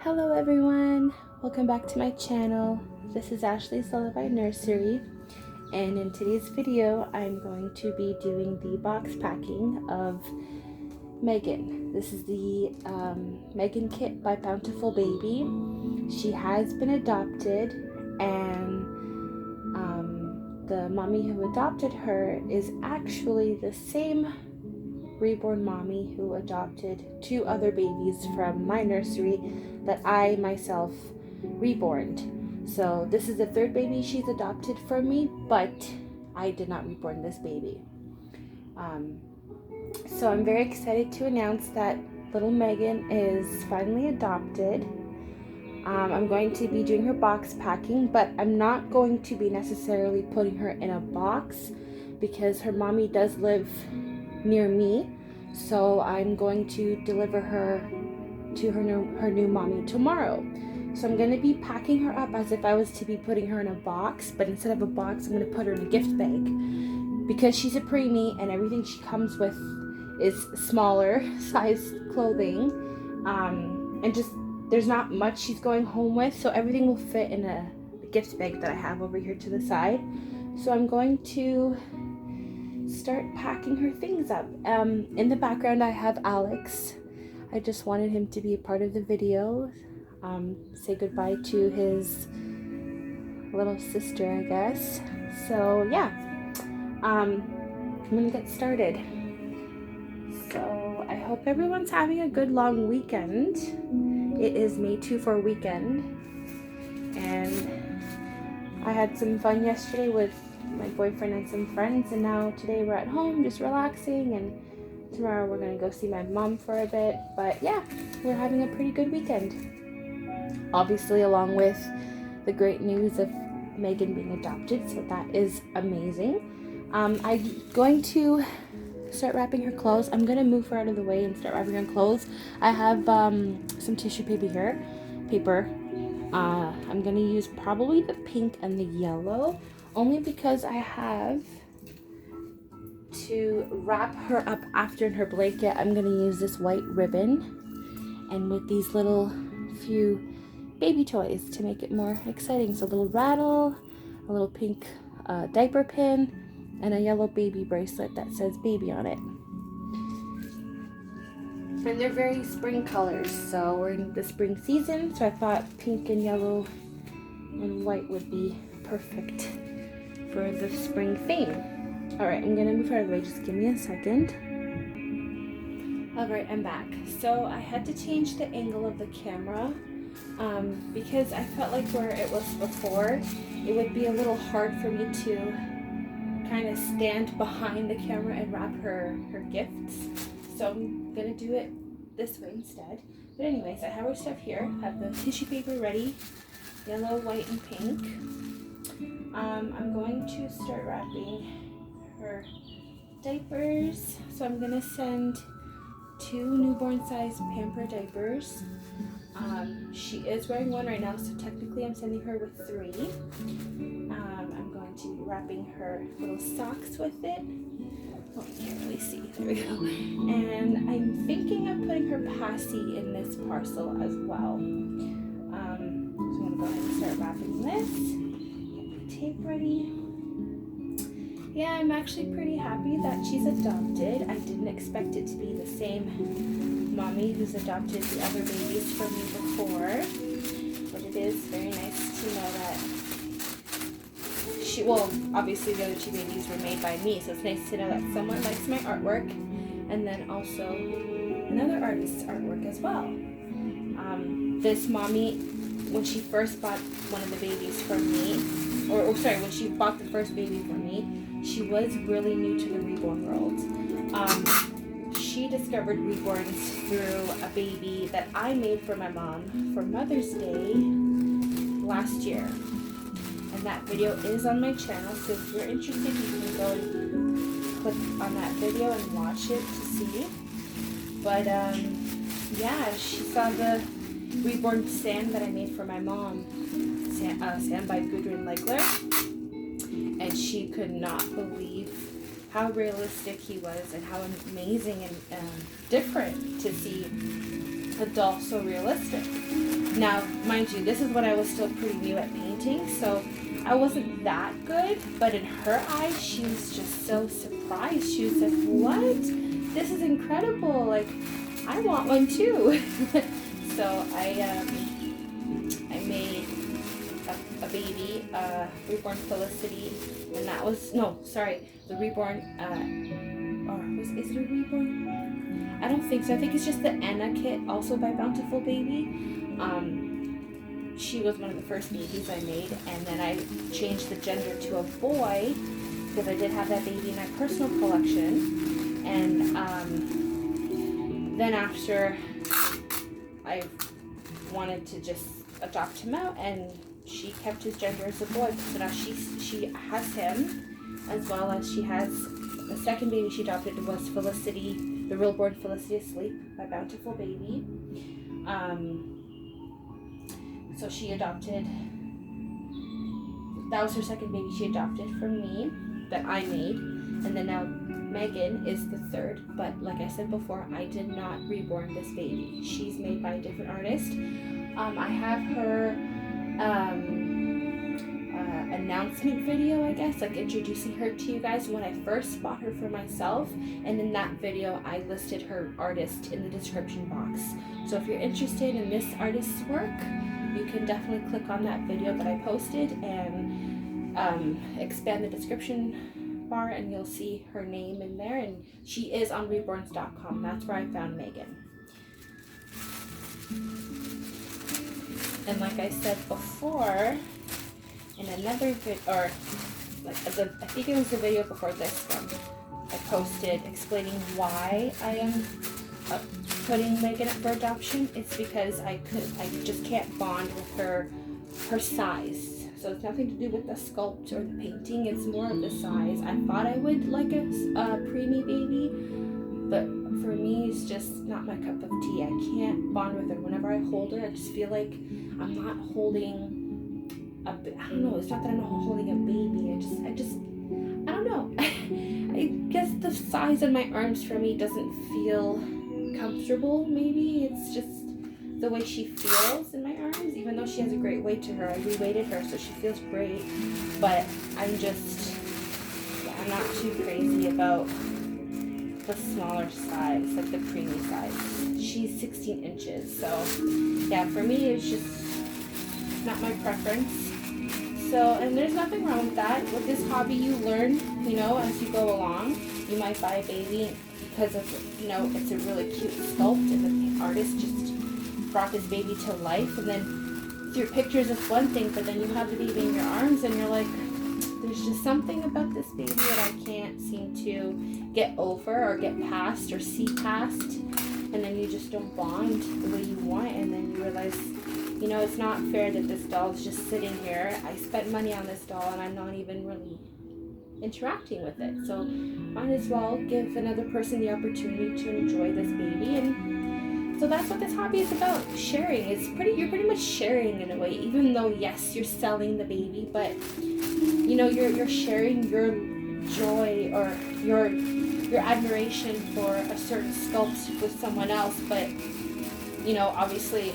Hello everyone, welcome back to my channel. This is Ashley's Lullaby Nursery, and in today's video I'm going to be doing the box packing of Megan. This is the Megan kit by Bountiful Baby. She has been adopted, and the mommy who adopted her is actually the same reborn mommy who adopted two other babies from my nursery that I myself reborned. So this is the third baby she's adopted from me, but I did not reborn this baby. So I'm very excited to announce that little Megan is finally adopted. I'm going to be doing her box packing, but I'm not going to be necessarily putting her in a box because her mommy does live near me, so I'm going to deliver her to her new mommy tomorrow. So I'm going to be packing her up as if I was to be putting her in a box, but instead of a box I'm going to put her in a gift bag because she's a preemie and everything she comes with is smaller size clothing, and just there's not much she's going home with, so everything will fit in a gift bag that I have over here to the side. So I'm going to start packing her things up. In the background I have Alex. I just wanted him to be a part of the video, say goodbye to his little sister, I guess. So yeah, I'm gonna get started. So I hope everyone's having a good long weekend. It is May 2 for weekend, and I had some fun yesterday with my boyfriend and some friends, and now today we're at home just relaxing, and tomorrow we're gonna go see my mom for a bit. But yeah, we're having a pretty good weekend, obviously, along with the great news of Megan being adopted, so that is amazing. I'm going to start wrapping her clothes. I'm gonna move her out of the way and start wrapping her clothes. I have some tissue paper here, I'm gonna use probably the pink and the yellow, only because I have to wrap her up after in her blanket. I'm gonna use this white ribbon and with these little few baby toys to make it more exciting. So a little rattle, a little pink diaper pin, and a yellow baby bracelet that says baby on it. And they're very spring colors, so we're in the spring season, so I thought pink and yellow and white would be perfect for the spring theme. Alright, I'm gonna move her out of the way, just give me a second. Alright, I'm back. So I had to change the angle of the camera because I felt like where it was before, it would be a little hard for me to kind of stand behind the camera and wrap her gifts. So I'm gonna do it this way instead. But anyways, I have her stuff here. I have the tissue paper ready, yellow, white, and pink. I'm going to start wrapping her diapers. So I'm gonna send 2 newborn size Pamper diapers. She is wearing one right now, so technically I'm sending her with 3. I'm going to be wrapping her little socks with it. Oh, you can't really see. There we go. And I'm thinking of putting her passy in this parcel as well. So I'm going to go ahead and start wrapping this. Get the tape ready. Yeah, I'm actually pretty happy that she's adopted. I didn't expect it to be the same mommy who's adopted the other babies from me before. But it is very nice to know that well, obviously the other 2 babies were made by me, so it's nice to know that someone likes my artwork, and then also another artist's artwork as well. This mommy, when she first bought one of the babies from me, when she bought the first baby from me, she was really new to the reborn world. She discovered reborns through a baby that I made for my mom for Mother's Day last year. And that video is on my channel, so if you're interested, you can go and click on that video and watch it to see. But yeah, she saw the reborn Sam that I made for my mom, Sam by Gudrun Legler, and she could not believe how realistic he was and how amazing and different to see the doll so realistic. Now, mind you, this is when I was still pretty new at painting, so I wasn't that good, but in her eyes, she was just so surprised. She was like, what? This is incredible. Like, I want one too. So I made a baby, reborn Felicity, and that was, no, sorry, the reborn, is it a reborn? I don't think so. I think it's just the Anna kit, also by Bountiful Baby. She was one of the first babies I made, and then I changed the gender to a boy because I did have that baby in my personal collection. And then after I wanted to just adopt him out, and she kept his gender as a boy. So now she has him, as well as she has the second baby she adopted was Felicity, the reborn Felicity Asleep by Bountiful Baby. So she adopted, that was her second baby she adopted from me, that I made. And then now Megan is the third, but like I said before, I did not reborn this baby. She's made by a different artist. I have her announcement video, I guess, like introducing her to you guys when I first bought her for myself. And in that video, I listed her artist in the description box. So if you're interested in this artist's work, you can definitely click on that video that I posted and expand the description bar, and you'll see her name in there. And she is on reborns.com. That's where I found Megan. And like I said before, in another video, or like I think it was the video before this one, I posted explaining why I am putting Megan up for adoption. It's because I just can't bond with her size. So it's nothing to do with the sculpt or the painting. It's more of the size. I thought I would like a preemie baby, but for me, it's just not my cup of tea. I can't bond with her. Whenever I hold her, I just feel like I'm not holding I don't know. It's not that I'm not holding a baby. I don't know. I guess the size of my arms for me doesn't feel comfortable. Maybe it's just the way she feels in my arms. Even though she has a great weight to her, I re-weighted her, so she feels great. But I'm not too crazy about the smaller size, like the preemie size. She's 16 inches, so yeah, for me it's just not my preference. So, and there's nothing wrong with that. With this hobby, you learn, as you go along. You might buy a baby because of, it's a really cute sculpt, and the artist just brought this baby to life. And then through pictures, it's one thing, but then you have the baby in your arms, and you're like, there's just something about this baby that I can't seem to get over or get past or see past. And then you just don't bond the way you want, and then you realize, it's not fair that this doll is just sitting here. I spent money on this doll, and I'm not even really interacting with it. So might as well give another person the opportunity to enjoy this baby. And so that's what this hobby is about, sharing. You're pretty much sharing in a way, even though yes, you're selling the baby, but you're sharing your joy or your admiration for a certain sculpt with someone else. But obviously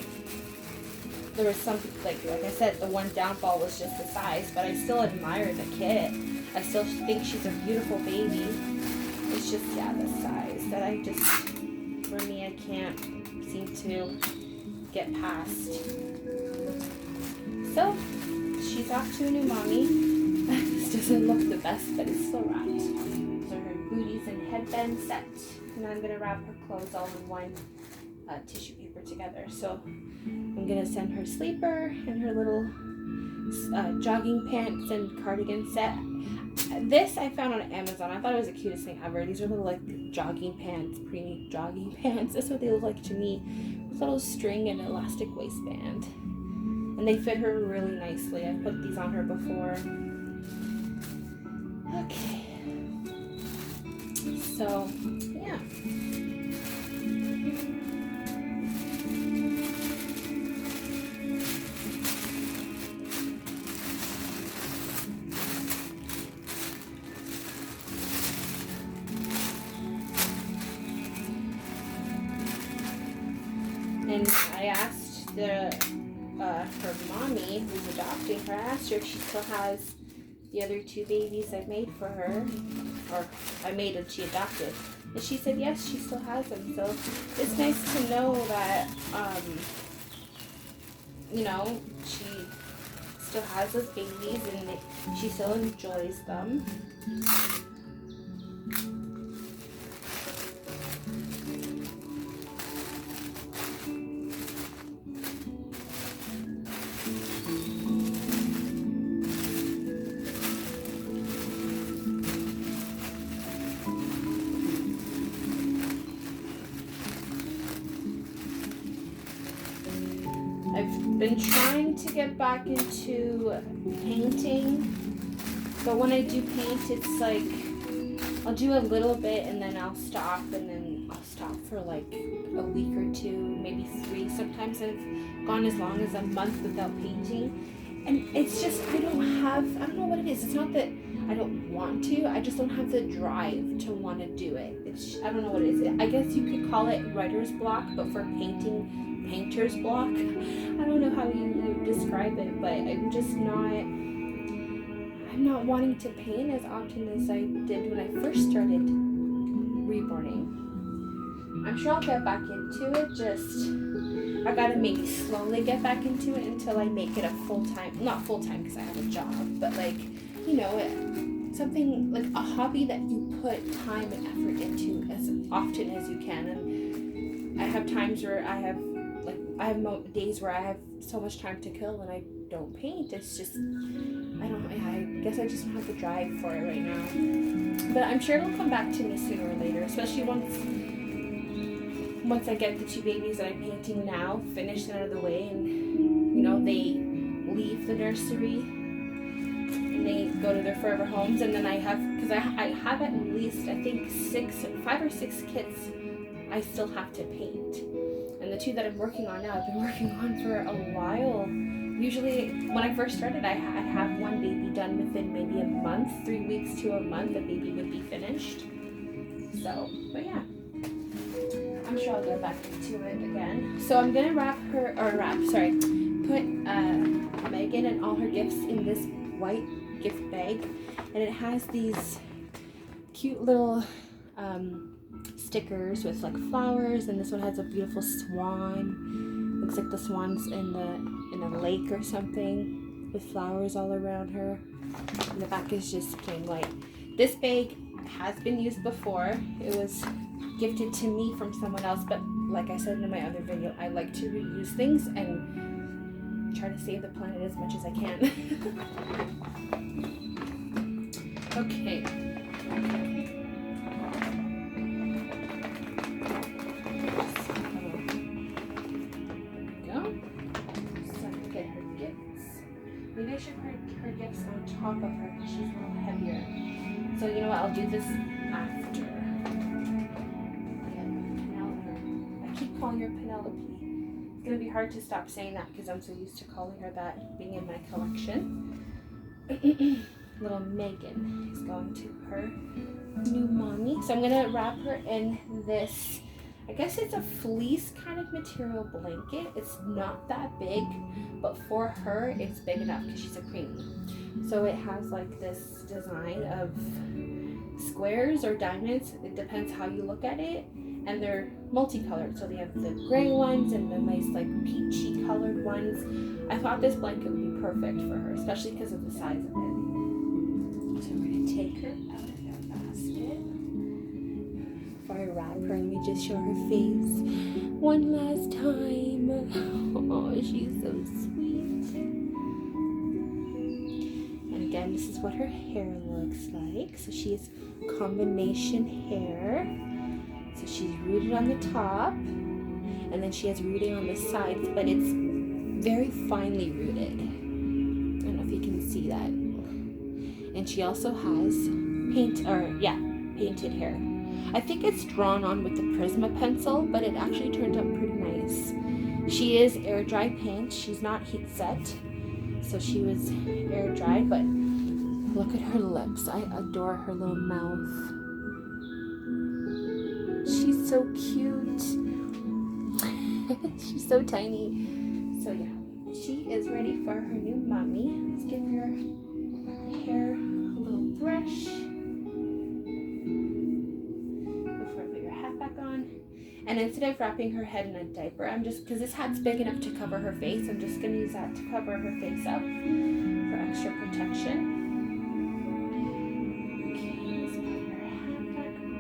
there was something, like I said, the one downfall was just the size, but I still admire the kit. I still think she's a beautiful baby. It's just, the size that for me, I can't seem to get past. So, she's off to a new mommy. This doesn't look the best, but it's still wrapped. So her booties and headband set. And I'm going to wrap her clothes all in one tissue paper together. So I'm going to send her sleeper and her little jogging pants and cardigan set. This I found on Amazon. I thought it was the cutest thing ever. These are little jogging pants, preemie jogging pants. That's what they look like to me. With a little string and elastic waistband. And they fit her really nicely. I've put these on her before. Okay. So, yeah. And asked her mommy, who's adopting her, I asked her if she still has the other 2 babies I made for her, or I made and she adopted. And she said yes, she still has them. So it's nice to know that, she still has those babies and she still enjoys them. I've been trying to get back into painting, but when I do paint, it's like I'll do a little bit and then I'll stop, and then I'll stop for like a week or 2, maybe 3. Sometimes I've gone as long as a month without painting, and it's just I don't know what it is. It's not that I don't want to, I just don't have the drive to want to do it. I don't know what it is. I guess you could call it writer's block, but for painting, painter's block. I don't know how you describe it, but I'm not wanting to paint as often as I did when I first started reborning. I'm sure I'll get back into it, just I gotta maybe slowly get back into it until I make it a full-time, not full-time because I have a job, but like, something like a hobby that you put time and effort into as often as you can. And I have times where I have days where I have so much time to kill and I don't paint. It's just, I guess I just don't have the drive for it right now. But I'm sure it'll come back to me sooner or later, especially once I get the 2 babies that I'm painting now finished and out of the way, and they leave the nursery and they go to their forever homes, and then I have at least I think 5 or 6 kits I still have to paint. And the 2 that I'm working on now, I've been working on for a while. Usually, when I first started, I'd have 1 baby done within maybe a month, 3 weeks to a month, the baby would be finished. So, but yeah, I'm sure I'll get back into it again. So I'm gonna put Megan and all her gifts in this white gift bag, and it has these cute little stickers with like flowers, and this one has a beautiful swan. Looks like the swan's in a lake or something with flowers all around her. And the back is just plain white. This bag has been used before. It was gifted to me from someone else, but like I said in my other video, I like to reuse things and try to save the planet as much as I can. Okay. Maybe I should put her gifts on top of her because she's a little heavier. So you know what, I'll do this after. I keep calling her Penelope. It's going to be hard to stop saying that because I'm so used to calling her that, being in my collection. Little Megan is going to her new mommy. So I'm going to wrap her in this, I guess it's a fleece kind of material blanket. It's not that big, but for her, it's big enough because she's a preemie. So it has like this design of squares or diamonds. It depends how you look at it. And they're multicolored. So they have the gray ones and the nice like peachy colored ones. I thought this blanket would be perfect for her, especially because of the size of it. So we're going to take her out of that basket. Before I wrap her, let me just show her face one last time. Oh, she's so sweet. And again, this is what her hair looks like. So she has combination hair. So she's rooted on the top, and then she has rooting on the sides, but it's very finely rooted. I don't know if you can see that. And she also has painted hair. I think it's drawn on with the Prisma pencil, but it actually turned out pretty nice. She is air dry paint. She's not heat set, so she was air dried, but look at her lips. I adore her little mouth. She's so cute. She's so tiny. So yeah, she is ready for her new mommy. Let's give her hair a little brush before I put your hat back on. And instead of wrapping her head in a diaper, I'm just, because this hat's big enough to cover her face, I'm just going to use that to cover her face up for extra protection. Okay, let's put your hat back on.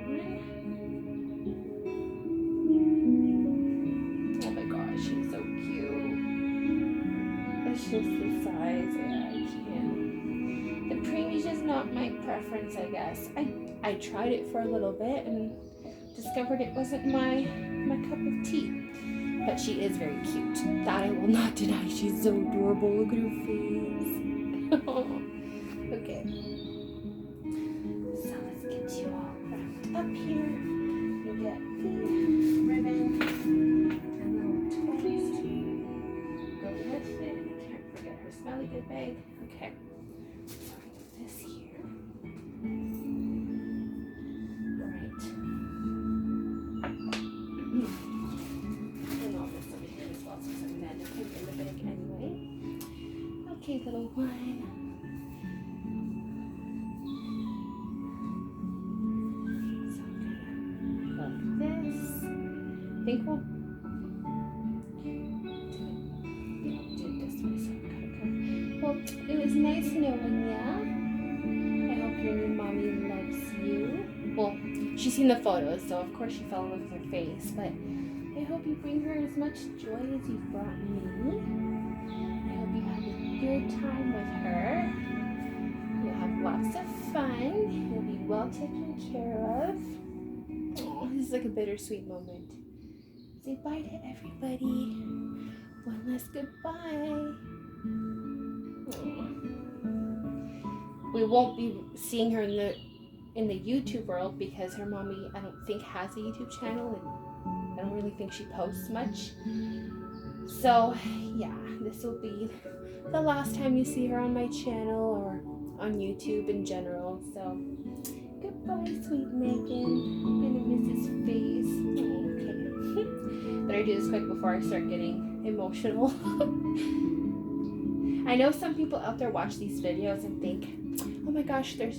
Oh my gosh, she's so cute. It's just the size, yeah, I can't. The preemie's just not my preference, I guess. I tried it for a little bit and discovered it wasn't my cup of tea. But she is very cute. That I will not deny. She's so adorable. Look at her face. Okay. So let's get you all wrapped up here. You get the ribbon and little toys to go with it. Can't forget her smelly good bag. Okay. This here. Right. And all this over here as well, since I'm mannequin in the bag anyway. Okay, little one. So I'm gonna hook this. I think we'll do it this way, so I'm gonna come. Well, it was nice knowing ya. I hope your new mommy loves you. Well, she's seen the photos, so of course she fell in love with her face, but I hope you bring her as much joy as you've brought me. I hope you have a good time with her. You'll have lots of fun. You'll be well taken care of. Oh, this is like a bittersweet moment. Say bye to everybody. One last goodbye. Oh. We won't be seeing her in the YouTube world because her mommy, I don't think, has a YouTube channel, and I don't really think she posts much. So yeah, this will be the last time you see her on my channel or on YouTube in general. So goodbye, sweet Megan. I'm gonna miss his face. Oh, okay. Better do this quick before I start getting emotional. I know some people out there watch these videos and think, oh my gosh, they're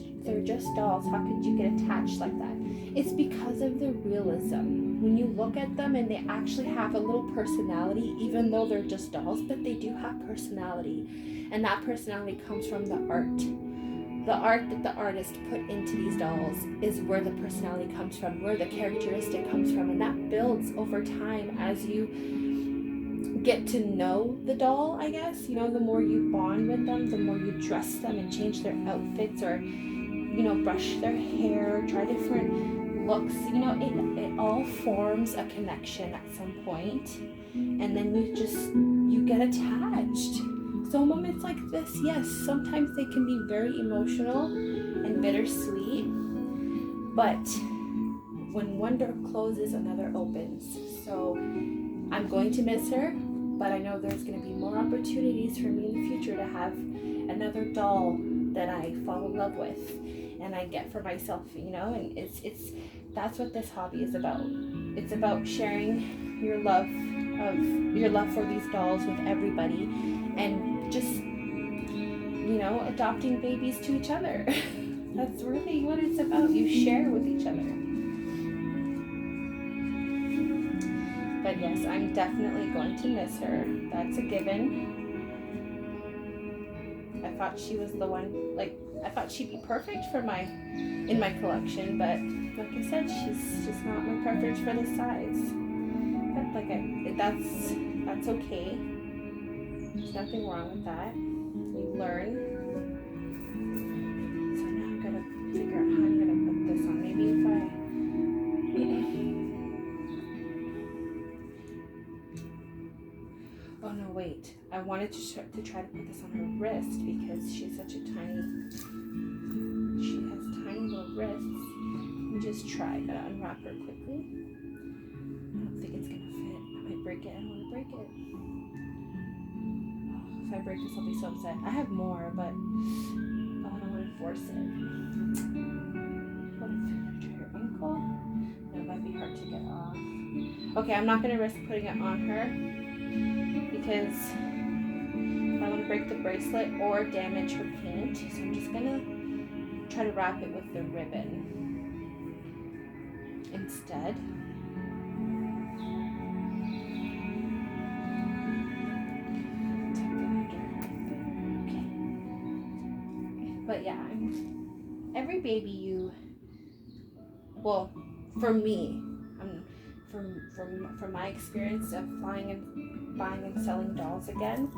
just dolls. How could you get attached like that? It's because of the realism. When you look at them and they actually have a little personality, even though they're just dolls, but they do have personality. And that personality comes from the art. The art that the artist put into these dolls is where the personality comes from, where the characteristic comes from. And that builds over time as you get to know the doll, I guess. You know, the more you bond with them, the more you dress them and change their outfits, or, you know, brush their hair, try different looks. You know, it all forms a connection at some point, and then you get attached. So moments like this, yes, sometimes they can be very emotional and bittersweet, but when one door closes, another opens. So I'm going to miss her, but I know there's going to be more opportunities for me in the future to have another doll that I fall in love with and I get for myself, you know. And it's that's what this hobby is about. It's about sharing your love for these dolls with everybody, and just, you know, adopting babies to each other. That's really what it's about. You share with each other. But yes, I'm definitely going to miss her. That's a given. I thought she was the one, I thought she'd be perfect in my collection, but like I said, she's just not my preference for the size. But that's okay. There's nothing wrong with that. You learn. So now I'm gonna figure out how I'm gonna put this on. Maybe if oh no, wait. I wanted to try to put this on her wrist because she's such a she has tiny little wrists. Let me just try. Gotta unwrap her quickly. I don't think it's gonna fit. I might break it. I don't want to break it. If I break this, I'll be so upset. I have more, but I don't want to force it. What if I try her ankle? That might be hard to get off. Okay, I'm not gonna risk putting it on her because I don't want to break the bracelet or damage her paint. So I'm just gonna try to wrap it with the ribbon instead. But yeah, every baby well, for me, from my experience of buying and selling dolls again,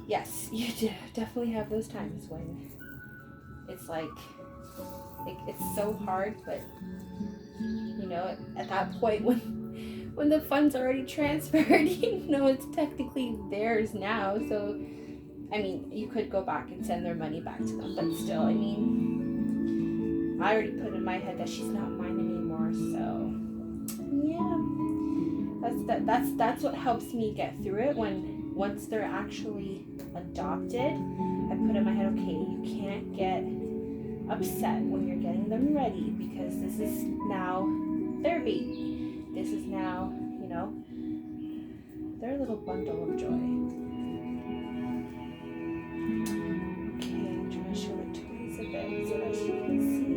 yes, you definitely have those times when it's like it's so hard, but you know, at that point when the fund's already transferred, you know, it's technically theirs now. So I mean, you could go back and send their money back to them, but still, I mean, I already put in my head that she's not mine anymore. So yeah, that's what helps me get through it. Once they're actually adopted, I put in my head, okay, you can't get upset when you're getting them ready, because this is now their baby. This is now, you know, their little bundle of joy. Show the toys a bit so that she can see.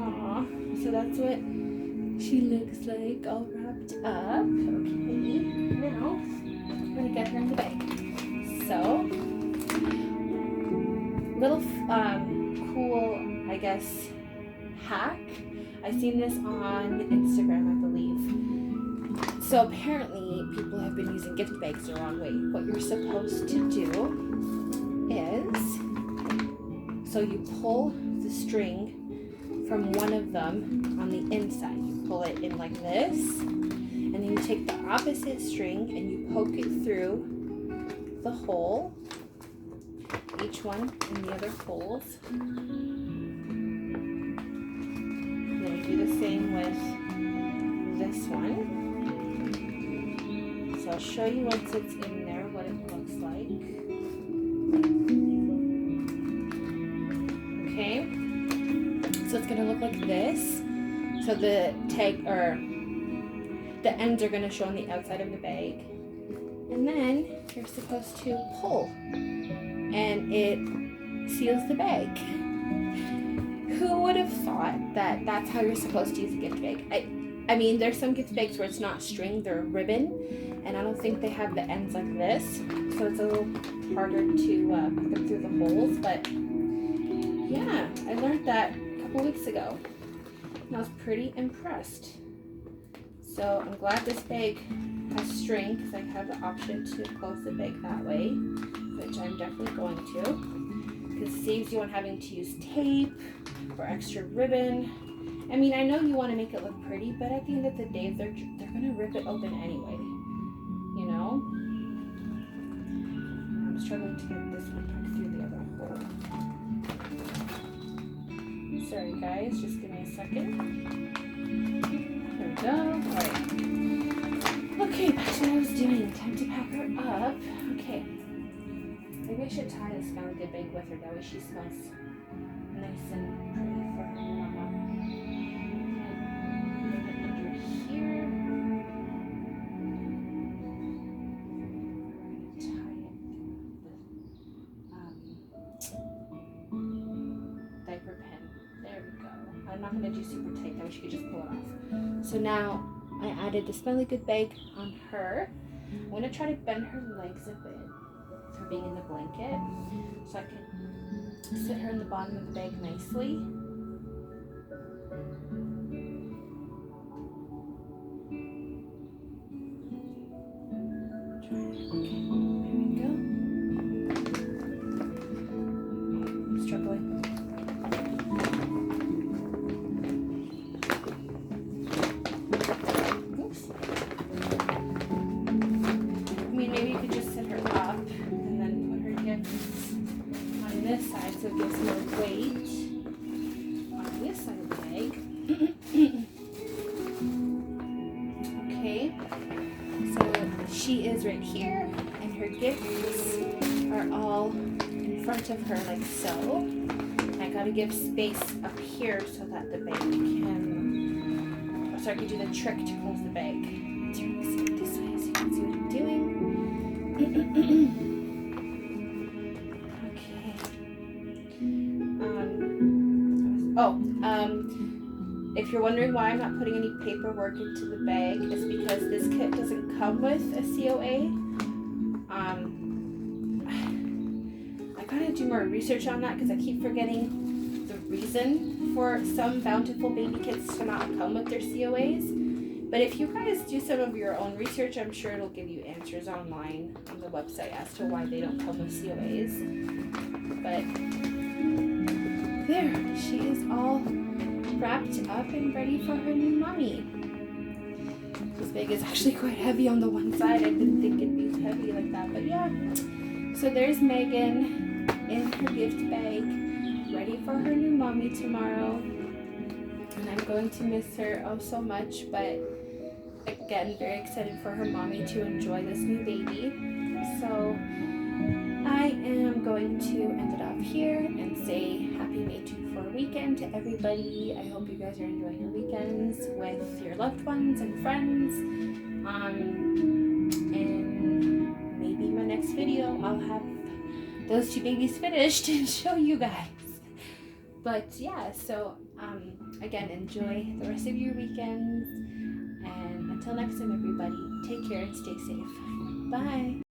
Aww. So that's what she looks like, all wrapped up. Okay. Now I'm gonna get her in the bag. So little cool, I guess, hack. I seen this on Instagram, I believe. So apparently people have been using gift bags the wrong way. What you're supposed to do is, so you pull the string from one of them on the inside. You pull it in like this, and then you take the opposite string and you poke it through the hole, each one in the other holes. Then you do the same with this one. So I'll show you once it's in there what it looks like. Okay, so it's gonna look like this. So the tag, or the ends, are gonna show on the outside of the bag, and then you're supposed to pull, and it seals the bag. Who would have thought that that's how you're supposed to use a gift bag? I mean, there's some gift bags where it's not string, they're ribbon, and I don't think they have the ends like this, so it's a little harder to put them through the holes. But yeah, I learned that a couple weeks ago, and I was pretty impressed. So I'm glad this bag has string, because I have the option to close the bag that way, which I'm definitely going to, because it saves you on having to use tape or extra ribbon. I mean, I know you want to make it look pretty, but at the end of the day, they're gonna rip it open anyway, you know? I'm struggling to get this one back through the other hole. Sorry guys, just give me a second. There we go. Alright. Okay, back to what I was doing. Time to pack her up. Okay. Maybe I should tie this smelly good bag with her, that way she smells nice and pretty for her mama. Put it under here. Diaper pin. There we go. I'm not going to do super tight, that way she could just pull it off. So now I added the smelly good bag on her. I'm going to try to bend her legs a bit for being in the blanket, so I can sit her in the bottom of the bag nicely. So it gives more weight on this side of the bag. Okay, so she is right here, and her gifts are all in front of her like so. I gotta give space up here so that the bag can so I can do the trick to close the bag. Turn this way so you can see what I'm doing. If you're wondering why I'm not putting any paperwork into the bag, it's because this kit doesn't come with a COA. I gotta do more research on that because I keep forgetting the reason for some Bountiful baby kits to not come with their COAs. But if you guys do some of your own research, I'm sure it'll give you answers online on the website as to why they don't come with COAs. But there, she is all wrapped up and ready for her new mommy. This bag is actually quite heavy on the one side. I didn't think it'd be heavy like that, but yeah. So there's Megan in her gift bag, ready for her new mommy tomorrow. And I'm going to miss her oh so much, but again, very excited for her mommy to enjoy this new baby. So I am going to end it off here and say happy May 24 weekend to everybody. I hope you guys are enjoying your weekends with your loved ones and friends. And maybe my next video I'll have those two babies finished and show you guys. But yeah, so again, enjoy the rest of your weekends. And until next time, everybody, take care and stay safe. Bye.